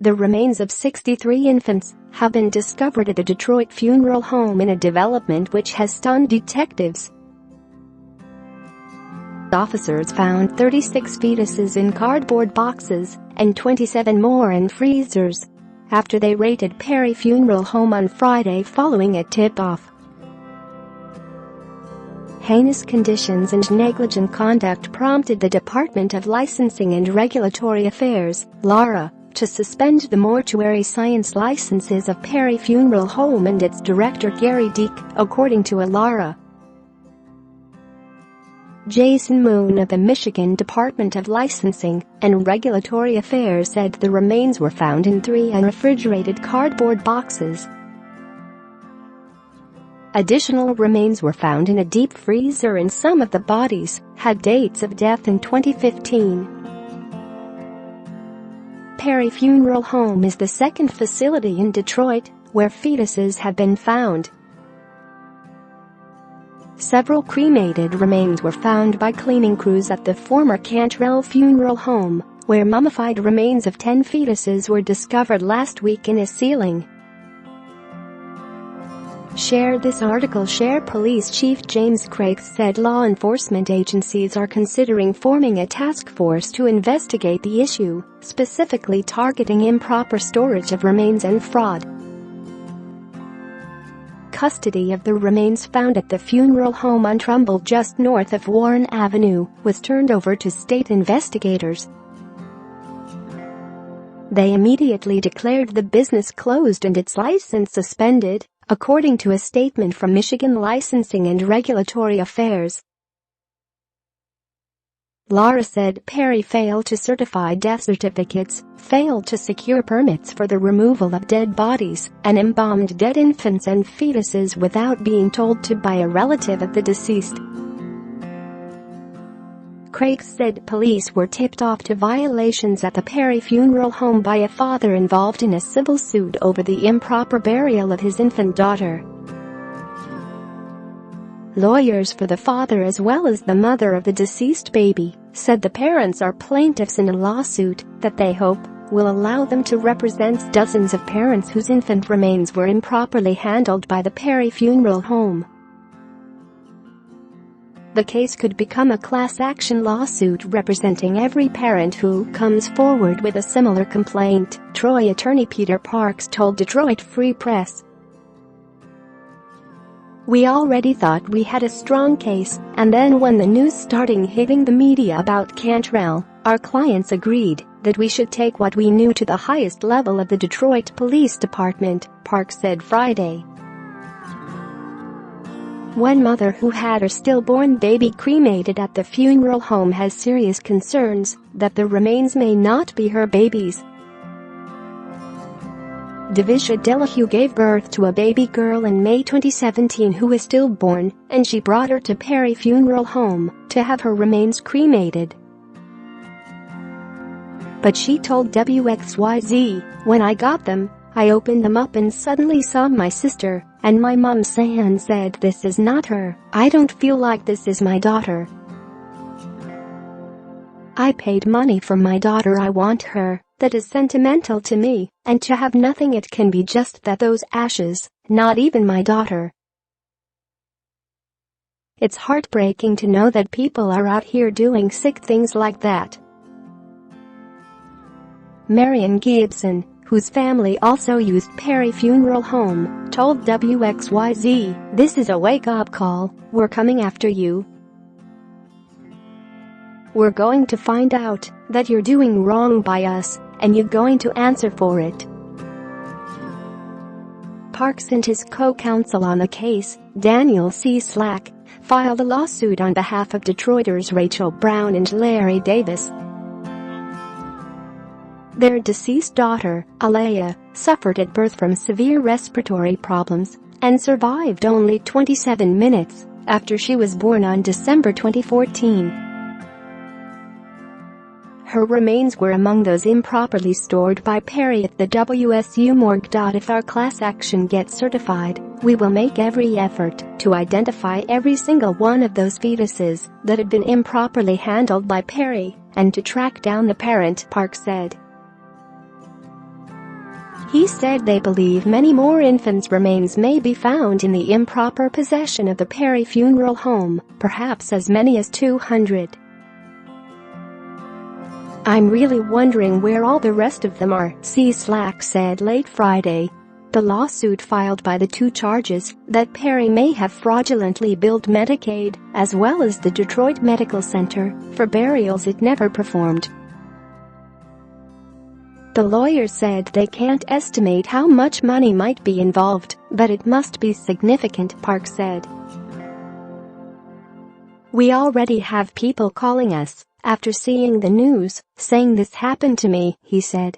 The remains of 63 infants have been discovered at a Detroit funeral home in a development which has stunned detectives. Officers found 36 fetuses in cardboard boxes and 27 more in freezers after they raided Perry Funeral Home on Friday following a tip-off. Heinous conditions and negligent conduct prompted the Department of Licensing and Regulatory Affairs, LARA, to suspend the mortuary science licenses of Perry Funeral Home and its director Gary Deek, according to a LARA. Jason Moon of the Michigan Department of Licensing and Regulatory Affairs said the remains were found in 3 unrefrigerated cardboard boxes. Additional remains were found in a deep freezer and some of the bodies had dates of death in 2015. Perry Funeral Home is the second facility in Detroit where fetuses have been found. Several cremated remains were found by cleaning crews at the former Cantrell Funeral Home, where mummified remains of 10 fetuses were discovered last week in a ceiling. Share this article. Share Police Chief James Craig said law enforcement agencies are considering forming a task force to investigate the issue, specifically targeting improper storage of remains and fraud. Custody of the remains found at the funeral home on Trumbull just north of Warren Avenue was turned over to state investigators. They immediately declared the business closed and its license suspended, according to a statement from Michigan Licensing and Regulatory Affairs. LARA said Perry failed to certify death certificates, failed to secure permits for the removal of dead bodies, and embalmed dead infants and fetuses without being told to by a relative of the deceased. Craig said police were tipped off to violations at the Perry Funeral Home by a father involved in a civil suit over the improper burial of his infant daughter. Lawyers for the father as well as the mother of the deceased baby said the parents are plaintiffs in a lawsuit that they hope will allow them to represent dozens of parents whose infant remains were improperly handled by the Perry Funeral Home. The case could become a class action lawsuit representing every parent who comes forward with a similar complaint, Troy attorney Peter Parks told Detroit Free Press. We already thought we had a strong case, and then when the news started hitting the media about Cantrell, our clients agreed that we should take what we knew to the highest level of the Detroit Police Department, Parks said Friday. One mother who had her stillborn baby cremated at the funeral home has serious concerns that the remains may not be her baby's. Devisha Delahue gave birth to a baby girl in May 2017 who is stillborn, and she brought her to Perry Funeral Home to have her remains cremated. But she told WXYZ, "When I got them, I opened them up and suddenly saw my sister, and my mom said this is not her, I don't feel like this is my daughter. I paid money for my daughter, I want her, that is sentimental to me, and to have nothing it can be just that those ashes, not even my daughter. It's heartbreaking to know that people are out here doing sick things like that." Marion Gibson, whose family also used Perry Funeral Home, told WXYZ, "This is a wake-up call, we're coming after you. We're going to find out that you're doing wrong by us, and you're going to answer for it." Parks and his co-counsel on the case, Daniel C. Slack, filed a lawsuit on behalf of Detroiters Rachel Brown and Larry Davis. Their deceased daughter, Alea, suffered at birth from severe respiratory problems and survived only 27 minutes after she was born on December 2014. Her remains were among those improperly stored by Perry at the WSU morgue. If our class action gets certified, we will make every effort to identify every single one of those fetuses that had been improperly handled by Perry and to track down the parent, Parks said. He said they believe many more infants' remains may be found in the improper possession of the Perry Funeral Home, perhaps as many as 200. "I'm really wondering where all the rest of them are," Cieslak said late Friday. The lawsuit filed by the two charges that Perry may have fraudulently billed Medicaid, as well as the Detroit Medical Center, for burials it never performed. The lawyers said they can't estimate how much money might be involved, but it must be significant, Park said. "We already have people calling us after seeing the news, saying this happened to me," he said.